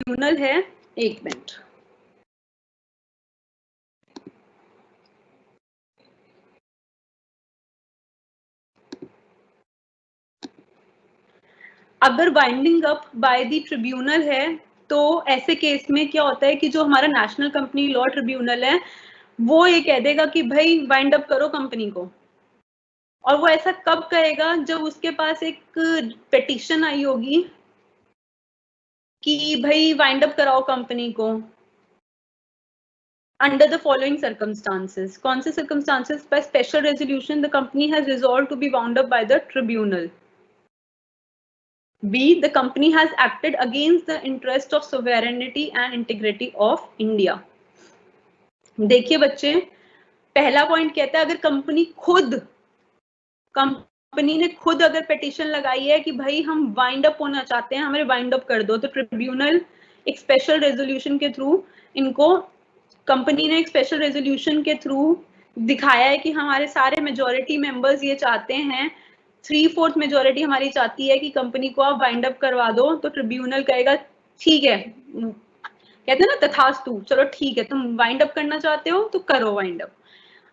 Tribunal है, एक minute, अगर winding up by the tribunal है तो ऐसे केस में क्या होता है कि जो हमारा नेशनल कंपनी लॉ ट्रिब्यूनल है वो ये कह देगा कि भाई वाइंड अप करो कंपनी को, और वो ऐसा कब कहेगा जब उसके पास एक पिटीशन आई होगी कि भाई वाइंड अप कराओ कंपनी को under the following circumstances. कौन से circumstances? By special resolution the company has resolved to be wound up by the tribunal. B, the company has acted against the interest of sovereignty and integrity of India. देखिए बच्चे, पहला point कहता है अगर company ने खुद अगर petition लगाई है कि भाई हम वाइंड अप होना चाहते हैं, हमें वाइंड अप कर दो, तो ट्रिब्यूनल एक स्पेशल रेजोल्यूशन के थ्रू इनको, कंपनी ने एक स्पेशल रेजोल्यूशन के थ्रू दिखाया है कि हमारे सारे मेजॉरिटी मेंबर्स ये चाहते हैं, 3/4 मेजॉरिटी हमारी चाहती है कि कंपनी को आप वाइंड अप करवा दो, तो ट्रिब्यूनल कहेगा ठीक है, कहते हैं ना तथास्तु, चलो ठीक है, तुम वाइंड अप करना चाहते हो तो करो वाइंड अप।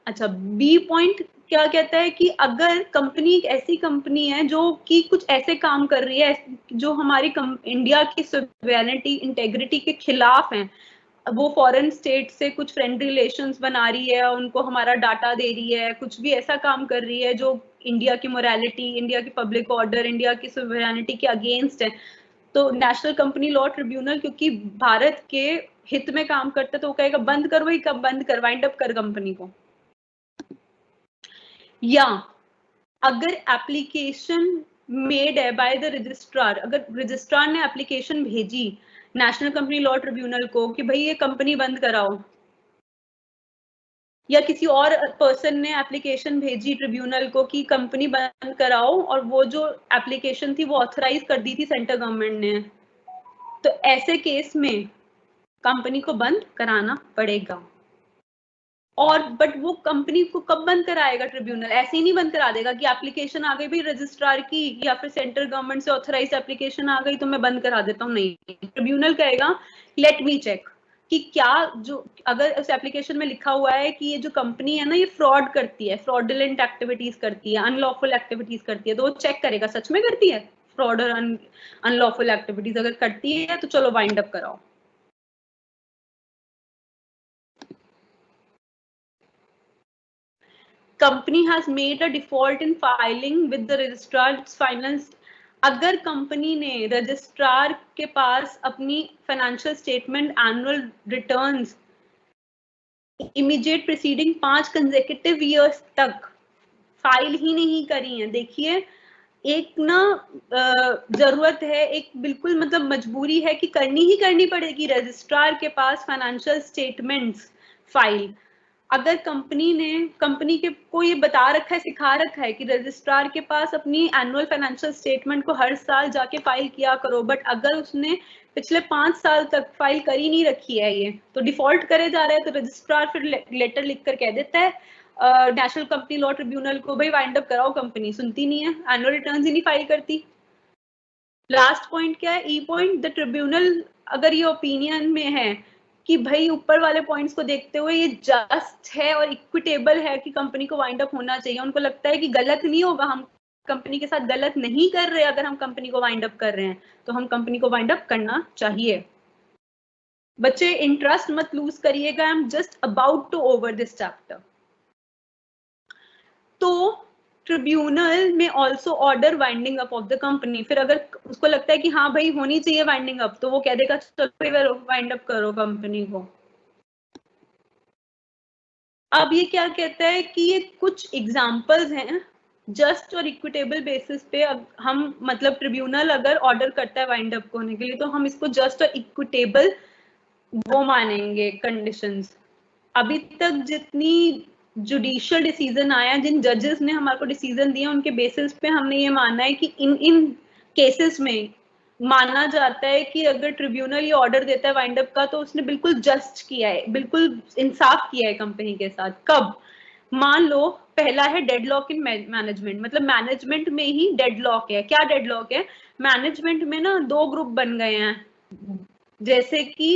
अच्छा, बी पॉइंट क्या कहता है कि अगर कंपनी एक ऐसी कंपनी है जो कि कुछ ऐसे काम कर रही है जो हमारी इंडिया की सॉवरेनिटी इंटेग्रिटी के खिलाफ हैं, वो फॉरेन स्टेट से कुछ फ्रेंड रिलेशंस बना रही है, उनको हमारा डाटा दे रही है, कुछ भी ऐसा काम कर रही है जो इंडिया की मोरालिटी, इंडिया की पब्लिक ऑर्डर, इंडिया की सॉवरेनिटी के अगेंस्ट है, तो नेशनल कंपनी लॉ ट्रिब्यूनल क्योंकि भारत के हित में काम करता है तो वो कहेगा बंद कर, वही कब बंद कर, वाइंड अप कर कंपनी को। या अगर एप्लीकेशन मेड है बाय द रजिस्ट्रार, अगर रजिस्ट्रार ने एप्लीकेशन भेजी नेशनल कंपनी लॉ ट्रिब्यूनल को कि भाई ये कंपनी बंद कराओ, या किसी और पर्सन ने एप्लीकेशन भेजी ट्रिब्यूनल को कि कंपनी बंद कराओ, और वो जो एप्लीकेशन थी वो ऑथराइज कर दी थी सेंट्रल गवर्नमेंट ने, तो ऐसे केस में कंपनी को बंद कराना पड़ेगा। और बट वो कंपनी को कब बंद कराएगा ट्रिब्यूनल? ऐसे ही नहीं बंद करा देगा कि एप्लीकेशन आ गई भी रजिस्ट्रार की या फिर सेंट्रल गवर्नमेंट से ऑथराइज एप्लीकेशन आ गई तो मैं बंद करा देता हूँ, नहीं, ट्रिब्यूनल कहेगा लेट मी चेक कि क्या जो अगर उस एप्लीकेशन में लिखा हुआ है कि ये जो कंपनी है ना ये फ्रॉड करती है, फ्रॉडुलेंट एक्टिविटीज करती है, अनलॉफुल एक्टिविटीज करती है, तो वो चेक करेगा सच में करती है फ्रॉड और अनलॉफुल एक्टिविटीज, अगर करती है तो चलो वाइंड अप कराओ। company has made a default in filing with the registrar its finance, अगर कंपनी ने रजिस्ट्रार के पास अपनी financial statement, annual returns, immediate preceding 5 consecutive years तक फाइल ही नहीं करी है, देखिए एक ना जरूरत है, एक बिल्कुल मतलब मजबूरी है कि करनी ही करनी पड़ेगी रजिस्ट्रार के पास फाइनेंशियल स्टेटमेंट्स फाइल। अगर कंपनी के को ये बता रखा है, सिखा रखा है कि रजिस्ट्रार के पास अपनी एनुअल फाइनेंशियल स्टेटमेंट को हर साल जाके फाइल किया करो, बट अगर उसने पिछले 5 साल तक फाइल करी नहीं रखी है, ये तो डिफॉल्ट करे जा रहा है, तो रजिस्ट्रार फिर लेटर लिखकर कह देता है नेशनल कंपनी लॉ ट्रिब्यूनल को भाई वाइंड अप कराओ, कंपनी सुनती नहीं है, एनुअल रिटर्न्स ही नहीं फाइल करती। लास्ट पॉइंट क्या है, ई पॉइंट, द ट्रिब्यूनल अगर ये ओपिनियन में है कि भाई ऊपर वाले पॉइंट्स को देखते हुए ये जस्ट है और इक्विटेबल है कि कंपनी को वाइंड अप होना चाहिए, उनको लगता है कि गलत नहीं होगा, हम कंपनी के साथ गलत नहीं कर रहे, अगर हम कंपनी को वाइंड अप कर रहे हैं तो हम कंपनी को वाइंड अप करना चाहिए। बच्चे इंटरेस्ट मत लूज करिएगा, I am just about to over this chapter. तो ट्रिब्यूनल में also order winding up of the company, फिर अगर उसको लगता है कि हाँ भाई होनी चाहिए वाइंडिंग अप, तो वो कह देगा चलो वाइंड अप करो कंपनी को। अब ये क्या कहता है कि ये कुछ एग्जांपल्स हैं जस्ट और इक्विटेबल बेसिस पे, हम मतलब ट्रिब्यूनल अगर ऑर्डर करता है वाइंड अप होने के लिए तो हम इसको जस्ट और इक्विटेबल वो मानेंगे कंडीशंस। अभी तक जितनी जुडिशियल डिसीजन आया, जिन जजेस ने हमारे को डिसीजन दिया, उनके बेसिस पे हमने ये माना है कि इन केसेस में माना जाता है कि अगर ट्रिब्यूनल ये ऑर्डर देता है वाइंड अप का तो उसने बिल्कुल जस्ट किया है, बिल्कुल इंसाफ किया है कंपनी के साथ। कब? मान लो पहला है डेडलॉक इन मैनेजमेंट, मतलब मैनेजमेंट में ही डेडलॉक है। क्या डेडलॉक है? मैनेजमेंट में ना 2 ग्रुप बन गए हैं, जैसे कि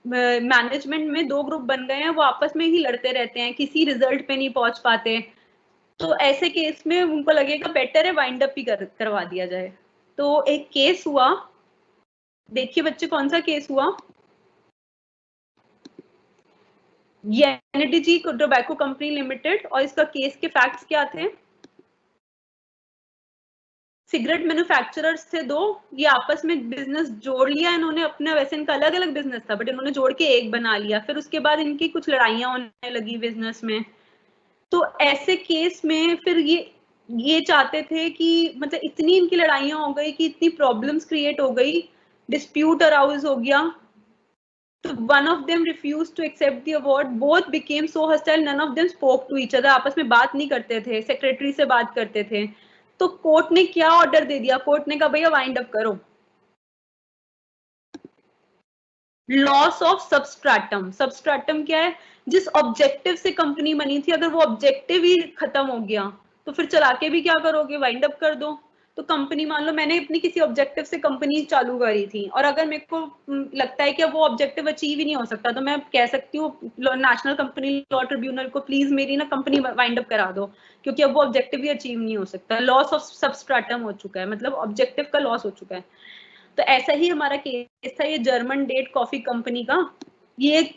मैनेजमेंट में 2 ग्रुप बन गए हैं, वो आपस में ही लड़ते रहते हैं, किसी रिजल्ट पे नहीं पहुंच पाते, तो ऐसे केस में उनको लगेगा बेटर है वाइंड अप ही करवा दिया जाए। तो एक केस हुआ, देखिए बच्चे कौन सा केस हुआ, ये एनडीजी टोबैको कंपनी लिमिटेड, और इसका केस के फैक्ट्स क्या थे। सिगरेट मैन्युफैक्चरर्स थे 2, ये आपस में बिजनेस जोड़ लिया इन्होंने अपना, वैसे इनका अलग अलग बिजनेस था बट इन्होंने जोड़ के एक बना लिया, फिर उसके बाद इनकी कुछ लड़ाइयां होने लगी बिजनेस में। तो ऐसे केस में फिर ये चाहते थे कि मतलब इतनी इनकी लड़ाइयां हो गई कि इतनी प्रॉब्लम्स क्रिएट हो गई, डिस्प्यूट अराउज हो गया, तो one of them refused to accept the award, both became so hostile, none of them spoke to each other, आपस में बात नहीं करते थे, सेक्रेटरी से बात करते थे। तो कोर्ट ने क्या ऑर्डर दे दिया, कोर्ट ने कहा भैया वाइंड अप करो। लॉस ऑफ सबस्ट्रेटम, सबस्ट्रेटम क्या है, जिस ऑब्जेक्टिव से कंपनी बनी थी, अगर वो ऑब्जेक्टिव ही खत्म हो गया तो फिर चला के भी क्या करोगे, वाइंड अप कर दो। तो कंपनी, मान लो मैंने अपनी किसी ऑब्जेक्टिव से कंपनी चालू करी थी, और अगर मेरे को लगता है कि अब वो ऑब्जेक्टिव अचीव ही नहीं हो सकता, तो मैं कह सकती हूँ नेशनल कंपनी लॉ ट्रिब्यूनल को, प्लीज मेरी ना कंपनी वाइंड अप करा दो, क्योंकि अब वो ऑब्जेक्टिव ही अचीव नहीं हो सकता, लॉस ऑफ सबस्ट्रेटम हो चुका है, मतलब ऑब्जेक्टिव का लॉस हो चुका है। तो ऐसा ही हमारा केस था, ये जर्मन डेट कॉफी कंपनी का। ये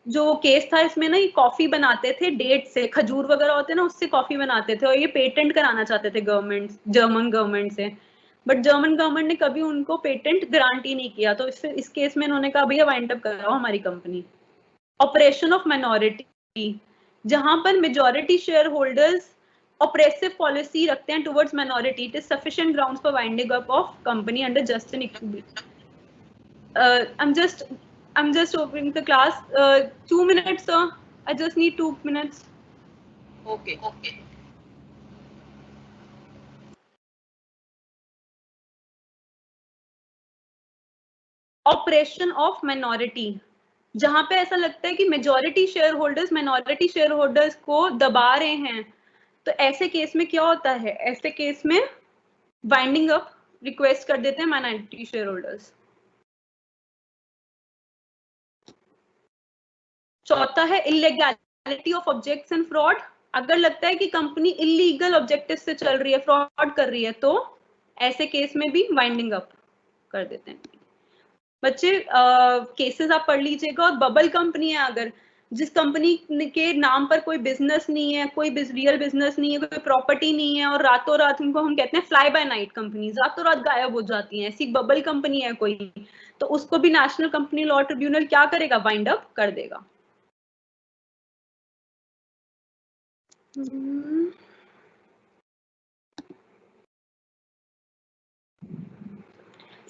जो केस था, इसमें ना ये कॉफी बनाते थे डेट से, खजूर वगैरह होते हैं ना, उससे कॉफी बनाते थे, और ये पेटेंट कराना चाहते थे गवर्नमेंट, जर्मन गवर्नमेंट से, बट जर्मन गवर्नमेंट ने कभी उनको पेटेंट ग्रांट ही नहीं किया। तो इस केस में इन्होंने कहा भैया वाइंड अप कराओ हमारी कंपनी। ऑपरेशन ऑफ माइनॉरिटी, जहां पर majority share holders oppressive policy रखते हैं towards minority, it is sufficient grounds for winding up of company under just and equal. I'm just opening the class. 2 minutes, sir. I just need 2 minutes. Okay. Operation of minority, जहां पे ऐसा लगता है कि majority share holders minority share holders को दबा रहे हैं, तो ऐसे केस में क्या होता है, ऐसे केस में वाइंडिंग अप रिक्वेस्ट कर देते हैं माइनॉरिटी शेयर होल्डर्स। चौथा है illegality of objects and fraud, अगर लगता है कि कंपनी इलीगल ऑब्जेक्टिव से चल रही है, फ्रॉड कर रही है, तो ऐसे केस में भी वाइंडिंग अप कर देते हैं। बच्चे केसेस आप पढ़ लीजिएगा। और बबल कंपनी है, अगर जिस कंपनी के नाम पर कोई बिजनेस नहीं है, कोई रियल बिजनेस नहीं है, कोई प्रॉपर्टी नहीं है, और रातों रात उनको हम कहते हैं फ्लाई बाय नाइट कंपनी, रातों रात गायब हो जाती हैं, ऐसी बबल कंपनी है कोई, तो उसको भी नेशनल कंपनी लॉ ट्रिब्यूनल क्या करेगा, वाइंड अप कर देगा।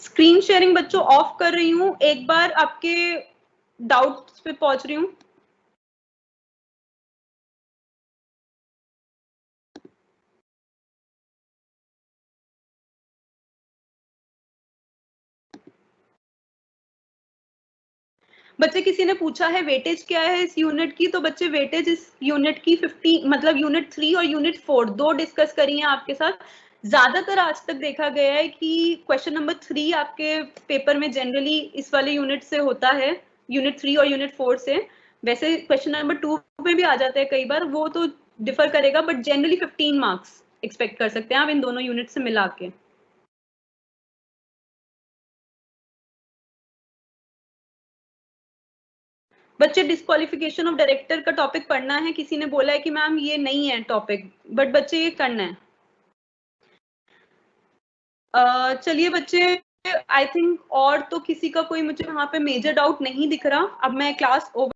स्क्रीन शेयरिंग बच्चों ऑफ कर रही हूँ, एक बार आपके डाउट्स पे पहुंच रही हूँ। बच्चे किसी ने पूछा है वेटेज क्या है इस यूनिट की, तो बच्चे वेटेज इस यूनिट की 50, मतलब यूनिट 3 और यूनिट 4 दो डिस्कस करी है आपके साथ। ज्यादातर आज तक देखा गया है कि क्वेश्चन नंबर 3 आपके पेपर में जनरली इस वाले यूनिट से होता है, यूनिट 3 और यूनिट 4 से। वैसे क्वेश्चन नंबर 2 में भी आ जाता है कई बार, वो तो डिफर करेगा, बट जनरली 15 मार्क्स एक्सपेक्ट कर सकते हैं आप इन दोनों यूनिट से मिला के। बच्चे डिस्क्वालिफिकेशन ऑफ डायरेक्टर का टॉपिक पढ़ना है, किसी ने बोला है कि मैम ये नहीं है टॉपिक, बट बच्चे ये करना है। चलिए बच्चे, आई थिंक और तो किसी का कोई मुझे वहां पे मेजर डाउट नहीं दिख रहा। अब मैं क्लास ओवर